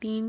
3